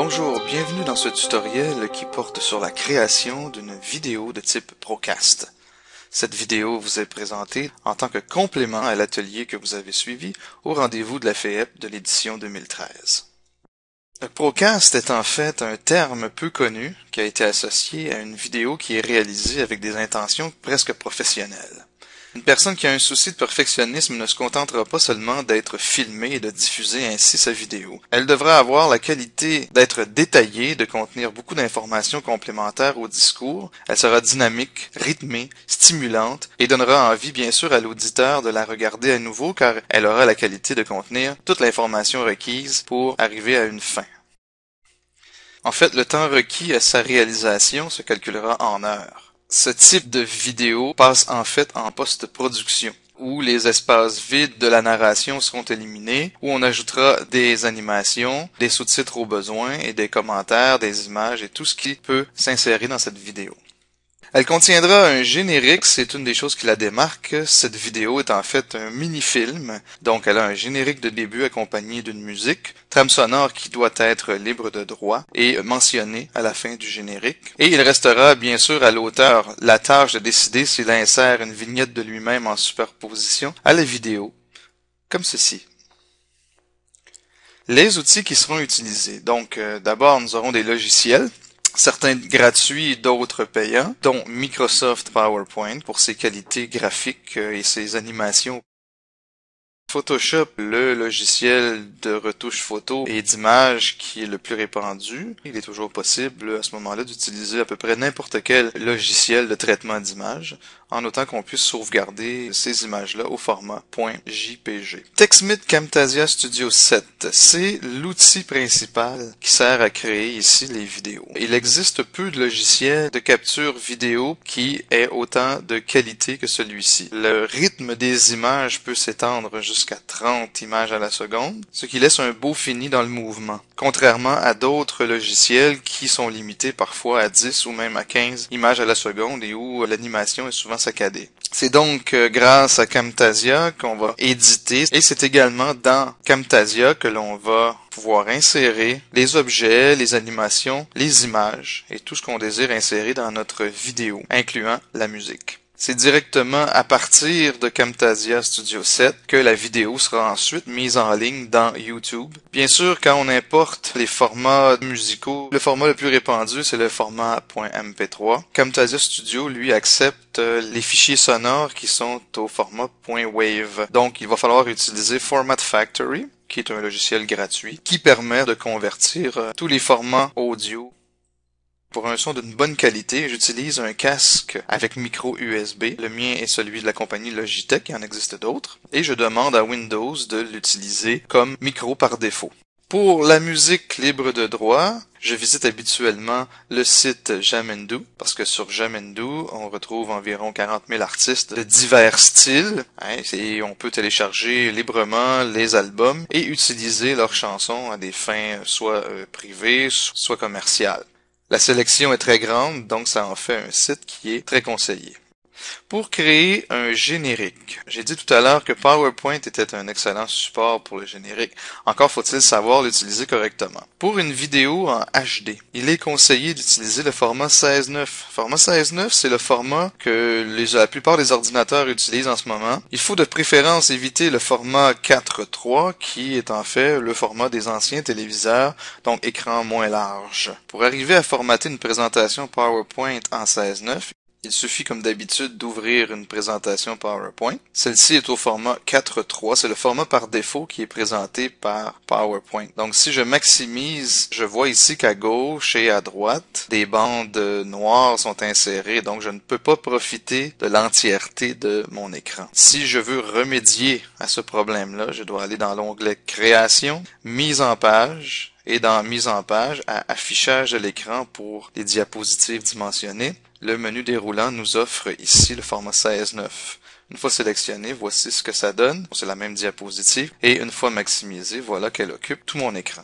Bonjour, bienvenue dans ce tutoriel qui porte sur la création d'une vidéo de type Procast. Cette vidéo vous est présentée en tant que complément à l'atelier que vous avez suivi au rendez-vous de la FAEP de l'édition 2013. Le Procast est en fait un terme peu connu qui a été associé à une vidéo qui est réalisée avec des intentions presque professionnelles. Une personne qui a un souci de perfectionnisme ne se contentera pas seulement d'être filmée et de diffuser ainsi sa vidéo. Elle devra avoir la qualité d'être détaillée, de contenir beaucoup d'informations complémentaires au discours. Elle sera dynamique, rythmée, stimulante et donnera envie bien sûr à l'auditeur de la regarder à nouveau car elle aura la qualité de contenir toute l'information requise pour arriver à une fin. En fait, le temps requis à sa réalisation se calculera en heures. Ce type de vidéo passe en fait en post-production, où les espaces vides de la narration seront éliminés, où on ajoutera des animations, des sous-titres au besoin et des commentaires, des images et tout ce qui peut s'insérer dans cette vidéo. Elle contiendra un générique, c'est une des choses qui la démarque. Cette vidéo est en fait un mini-film, donc elle a un générique de début accompagné d'une musique, trame sonore qui doit être libre de droit et mentionnée à la fin du générique. Et il restera bien sûr à l'auteur la tâche de décider s'il insère une vignette de lui-même en superposition à la vidéo, comme ceci. Les outils qui seront utilisés. Donc d'abord nous aurons des logiciels. Certains gratuits, d'autres payants, dont Microsoft PowerPoint pour ses qualités graphiques et ses animations. Photoshop, le logiciel de retouche photo et d'image qui est le plus répandu. Il est toujours possible à ce moment-là d'utiliser à peu près n'importe quel logiciel de traitement d'image, en autant qu'on puisse sauvegarder ces images-là au format .jpg. TechSmith Camtasia Studio 7, c'est l'outil principal qui sert à créer ici les vidéos. Il existe peu de logiciels de capture vidéo qui aient autant de qualité que celui-ci. Le rythme des images peut s'étendre jusqu'à 30 images à la seconde, ce qui laisse un beau fini dans le mouvement, contrairement à d'autres logiciels qui sont limités parfois à 10 ou même à 15 images à la seconde et où l'animation est souvent saccadée. C'est donc grâce à Camtasia qu'on va éditer et c'est également dans Camtasia que l'on va pouvoir insérer les objets, les animations, les images et tout ce qu'on désire insérer dans notre vidéo, incluant la musique. C'est directement à partir de Camtasia Studio 7 que la vidéo sera ensuite mise en ligne dans YouTube. Bien sûr, quand on importe les formats musicaux, le format le plus répandu, c'est le format .mp3. Camtasia Studio, lui, accepte les fichiers sonores qui sont au format .wave. Donc, il va falloir utiliser Format Factory, qui est un logiciel gratuit, qui permet de convertir tous les formats audio. Pour un son d'une bonne qualité, j'utilise un casque avec micro USB. Le mien est celui de la compagnie Logitech, il en existe d'autres. Et je demande à Windows de l'utiliser comme micro par défaut. Pour la musique libre de droit, je visite habituellement le site Jamendo, parce que sur Jamendo, on retrouve environ 40 000 artistes de divers styles, et on peut télécharger librement les albums et utiliser leurs chansons à des fins soit privées, soit commerciales. La sélection est très grande, donc ça en fait un site qui est très conseillé. Pour créer un générique, j'ai dit tout à l'heure que PowerPoint était un excellent support pour le générique. Encore faut-il savoir l'utiliser correctement. Pour une vidéo en HD, il est conseillé d'utiliser le format 16:9. Format 16:9, c'est le format que la plupart des ordinateurs utilisent en ce moment. Il faut de préférence éviter le format 4:3, qui est en fait le format des anciens téléviseurs, donc écran moins large. Pour arriver à formater une présentation PowerPoint en 16:9, il suffit comme d'habitude d'ouvrir une présentation PowerPoint. Celle-ci est au format 4:3. C'est le format par défaut qui est présenté par PowerPoint. Donc si je maximise, je vois ici qu'à gauche et à droite, des bandes noires sont insérées. Donc je ne peux pas profiter de l'entièreté de mon écran. Si je veux remédier à ce problème-là, je dois aller dans l'onglet Création, Mise en page. Et dans Mise en page, à Affichage de l'écran pour les diapositives dimensionnées, le menu déroulant nous offre ici le format 16:9. Une fois sélectionné, voici ce que ça donne. C'est la même diapositive. Et une fois maximisée, voilà qu'elle occupe tout mon écran.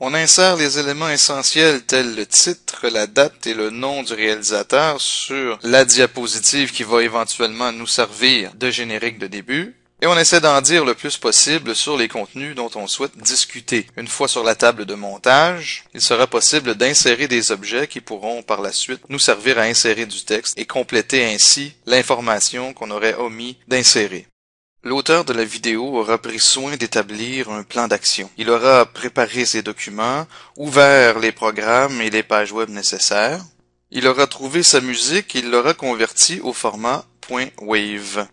On insère les éléments essentiels tels le titre, la date et le nom du réalisateur sur la diapositive qui va éventuellement nous servir de générique de début. Et on essaie d'en dire le plus possible sur les contenus dont on souhaite discuter. Une fois sur la table de montage, il sera possible d'insérer des objets qui pourront par la suite nous servir à insérer du texte et compléter ainsi l'information qu'on aurait omis d'insérer. L'auteur de la vidéo aura pris soin d'établir un plan d'action. Il aura préparé ses documents, ouvert les programmes et les pages web nécessaires. Il aura trouvé sa musique et il l'aura convertie au format .wave.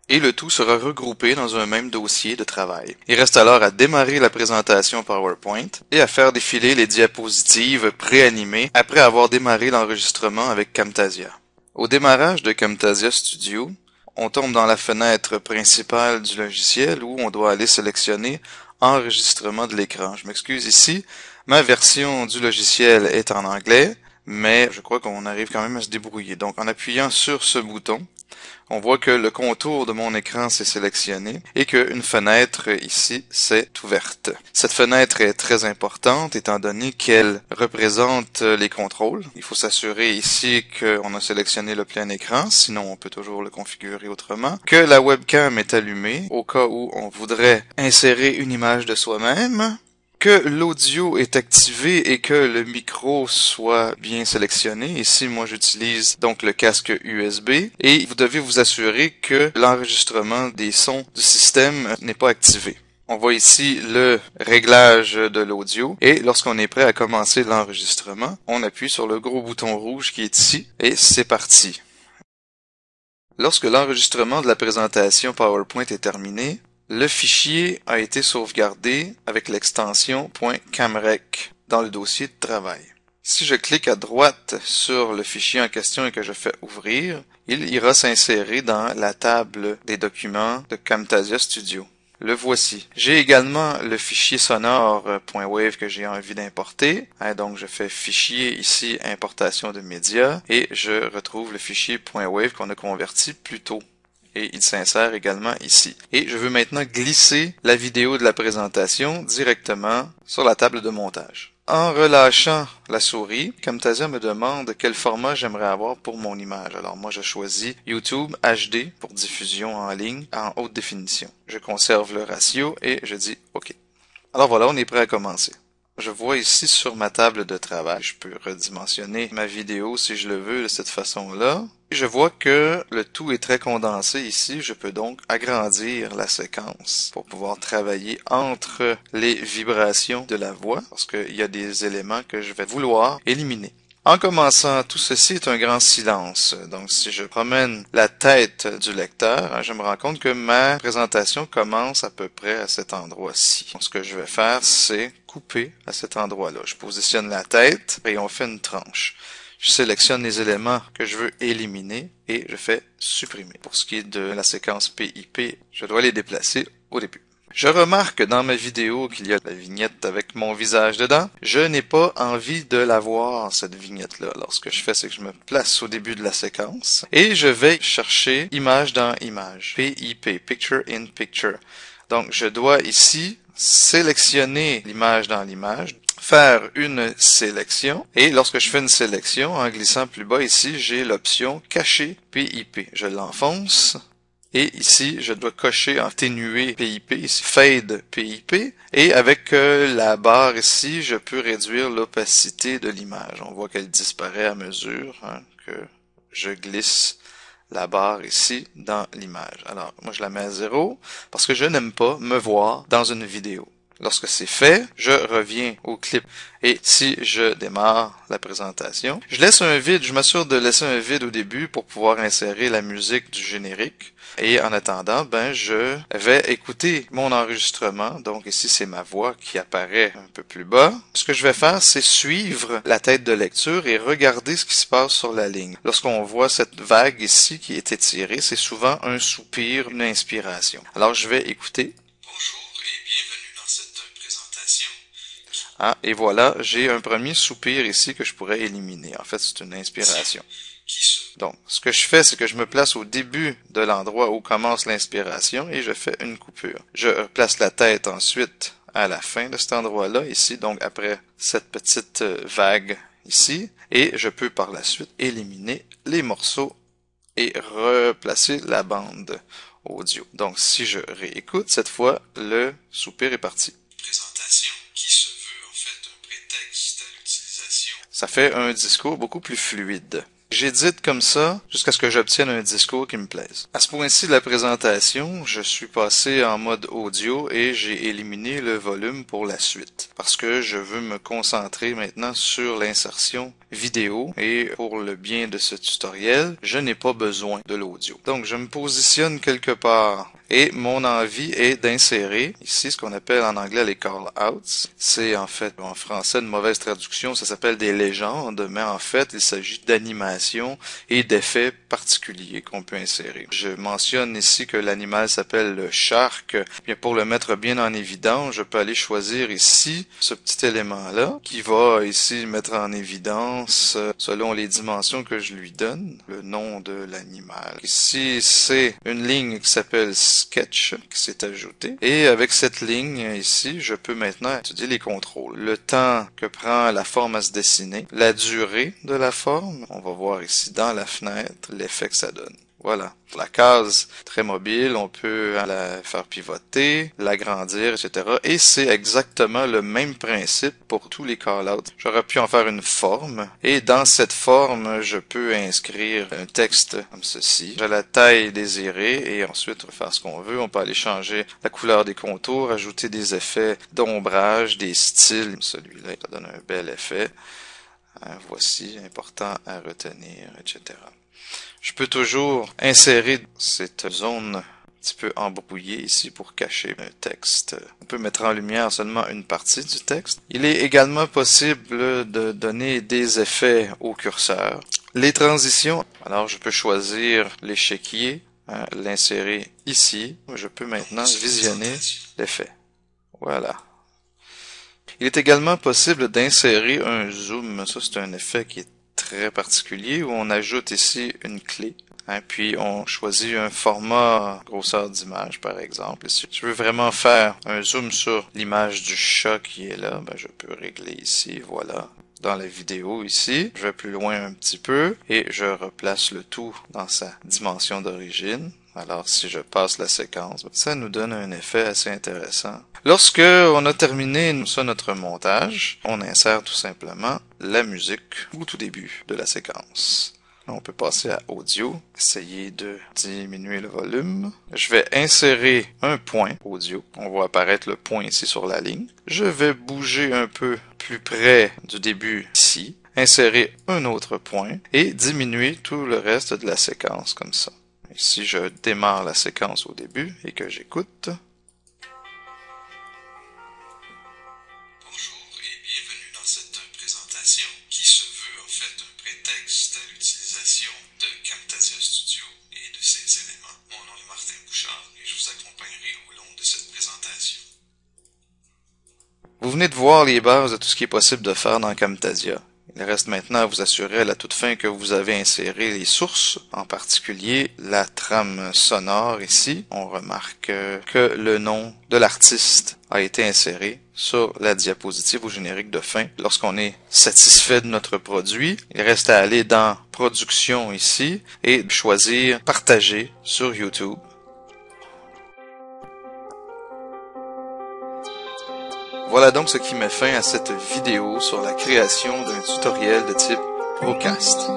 Et le tout sera regroupé dans un même dossier de travail. Il reste alors à démarrer la présentation PowerPoint et à faire défiler les diapositives préanimées après avoir démarré l'enregistrement avec Camtasia. Au démarrage de Camtasia Studio, on tombe dans la fenêtre principale du logiciel où on doit aller sélectionner Enregistrement de l'écran. Je m'excuse ici, ma version du logiciel est en anglais, mais je crois qu'on arrive quand même à se débrouiller. Donc en appuyant sur ce bouton, on voit que le contour de mon écran s'est sélectionné et qu'une fenêtre ici s'est ouverte. Cette fenêtre est très importante étant donné qu'elle représente les contrôles. Il faut s'assurer ici qu'on a sélectionné le plein écran, sinon on peut toujours le configurer autrement. Que la webcam est allumée au cas où on voudrait insérer une image de soi-même. Que l'audio est activé et que le micro soit bien sélectionné. Ici, moi, j'utilise donc le casque USB et vous devez vous assurer que l'enregistrement des sons du système n'est pas activé. On voit ici le réglage de l'audio et lorsqu'on est prêt à commencer l'enregistrement, on appuie sur le gros bouton rouge qui est ici et c'est parti. Lorsque l'enregistrement de la présentation PowerPoint est terminé, le fichier a été sauvegardé avec l'extension .camrec dans le dossier de travail. Si je clique à droite sur le fichier en question et que je fais ouvrir, il ira s'insérer dans la table des documents de Camtasia Studio. Le voici. J'ai également le fichier sonore .wave que j'ai envie d'importer. Donc je fais fichier ici, importation de médias, et je retrouve le fichier .wave qu'on a converti plus tôt. Et il s'insère également ici. Et je veux maintenant glisser la vidéo de la présentation directement sur la table de montage. En relâchant la souris, Camtasia me demande quel format j'aimerais avoir pour mon image. Alors moi je choisis YouTube HD pour diffusion en ligne en haute définition. Je conserve le ratio et je dis OK. Alors voilà, on est prêt à commencer. Je vois ici sur ma table de travail, je peux redimensionner ma vidéo si je le veux de cette façon-là. Je vois que le tout est très condensé ici, je peux donc agrandir la séquence pour pouvoir travailler entre les vibrations de la voix, parce qu'il y a des éléments que je vais vouloir éliminer. En commençant, tout ceci est un grand silence. Donc, si je promène la tête du lecteur, je me rends compte que ma présentation commence à peu près à cet endroit-ci. Ce que je vais faire, c'est couper à cet endroit-là. Je positionne la tête et on fait une tranche. Je sélectionne les éléments que je veux éliminer et je fais supprimer. Pour ce qui est de la séquence PIP, je dois les déplacer au début. Je remarque dans ma vidéo qu'il y a la vignette avec mon visage dedans. Je n'ai pas envie de la voir, cette vignette-là. Alors, ce que je fais, c'est que je me place au début de la séquence et je vais chercher image dans image. PIP, Picture in Picture. Donc, je dois ici sélectionner l'image dans l'image, faire une sélection et lorsque je fais une sélection, en glissant plus bas ici, j'ai l'option cacher PIP. Je l'enfonce. Et ici, je dois cocher atténuer PIP, ici fade PIP. Et avec la barre ici, je peux réduire l'opacité de l'image. On voit qu'elle disparaît à mesure que je glisse la barre ici dans l'image. Alors, moi je la mets à 0 parce que je n'aime pas me voir dans une vidéo. Lorsque c'est fait, je reviens au clip et si je démarre la présentation, je laisse un vide, je m'assure de laisser un vide au début pour pouvoir insérer la musique du générique. Et en attendant, je vais écouter mon enregistrement. Donc ici, c'est ma voix qui apparaît un peu plus bas. Ce que je vais faire, c'est suivre la tête de lecture et regarder ce qui se passe sur la ligne. Lorsqu'on voit cette vague ici qui est étirée, c'est souvent un soupir, une inspiration. Alors je vais écouter. Et voilà, j'ai un premier soupir ici que je pourrais éliminer. En fait, c'est une inspiration. Donc, ce que je fais, c'est que je me place au début de l'endroit où commence l'inspiration et je fais une coupure. Je place la tête ensuite à la fin de cet endroit-là, ici, donc après cette petite vague ici, et je peux par la suite éliminer les morceaux et replacer la bande audio. Donc si je réécoute, cette fois, le soupir est parti. Présentation qui se veut en fait un prétexte à l'utilisation. Ça fait un discours beaucoup plus fluide. J'édite comme ça jusqu'à ce que j'obtienne un discours qui me plaise. À ce point-ci de la présentation, je suis passé en mode audio et j'ai éliminé le volume pour la suite parce que je veux me concentrer maintenant sur l'insertion vidéo et pour le bien de ce tutoriel, je n'ai pas besoin de l'audio. Donc je me positionne quelque part et mon envie est d'insérer ici ce qu'on appelle en anglais les call-outs. C'est en fait en français une mauvaise traduction, ça s'appelle des légendes, mais en fait il s'agit d'animations et d'effets particuliers qu'on peut insérer. Je mentionne ici que l'animal s'appelle le shark. Bien, pour le mettre bien en évidence, je peux aller choisir ici ce petit élément-là qui va ici mettre en évidence selon les dimensions que je lui donne, le nom de l'animal. Ici, c'est une ligne qui s'appelle Sketch qui s'est ajoutée. Et avec cette ligne ici, je peux maintenant étudier les contrôles. Le temps que prend la forme à se dessiner, la durée de la forme, on va voir ici dans la fenêtre l'effet que ça donne. Voilà. La case très mobile, on peut la faire pivoter, l'agrandir, etc. Et c'est exactement le même principe pour tous les call-outs. J'aurais pu en faire une forme, et dans cette forme, je peux inscrire un texte comme ceci. J'ai la taille désirée, et ensuite faire ce qu'on veut. On peut aller changer la couleur des contours, ajouter des effets d'ombrage, des styles. Celui-là, ça donne un bel effet. Voici, important à retenir, etc. Je peux toujours insérer cette zone un petit peu embrouillée ici pour cacher un texte. On peut mettre en lumière seulement une partie du texte. Il est également possible de donner des effets au curseur. Les transitions, alors je peux choisir l'échiquier, l'insérer ici. Je peux maintenant visionner l'effet. Voilà. Il est également possible d'insérer un zoom. Ça, c'est un effet qui est très particulier où on ajoute ici une clé. Puis on choisit un format grosseur d'image, par exemple. Si je veux vraiment faire un zoom sur l'image du chat qui est là, je peux régler ici, voilà. Dans la vidéo ici, je vais plus loin un petit peu et je replace le tout dans sa dimension d'origine. Alors, si je passe la séquence, ça nous donne un effet assez intéressant. Lorsque on a terminé notre montage, on insère tout simplement la musique au tout début de la séquence. On peut passer à audio, essayer de diminuer le volume. Je vais insérer un point audio. On voit apparaître le point ici sur la ligne. Je vais bouger un peu plus près du début ici, insérer un autre point et diminuer tout le reste de la séquence comme ça. Et si je démarre la séquence au début et que j'écoute. Bonjour et bienvenue dans cette présentation qui se veut en fait un prétexte à l'utilisation de Camtasia Studio et de ses éléments. Mon nom est Martin Bouchard et je vous accompagnerai au long de cette présentation. Vous venez de voir les bases de tout ce qui est possible de faire dans Camtasia. Il reste maintenant à vous assurer à la toute fin que vous avez inséré les sources, en particulier la trame sonore ici. On remarque que le nom de l'artiste a été inséré sur la diapositive ou générique de fin. Lorsqu'on est satisfait de notre produit, il reste à aller dans Production ici et choisir Partager sur YouTube. Voilà donc ce qui met fin à cette vidéo sur la création d'un tutoriel de type Procast.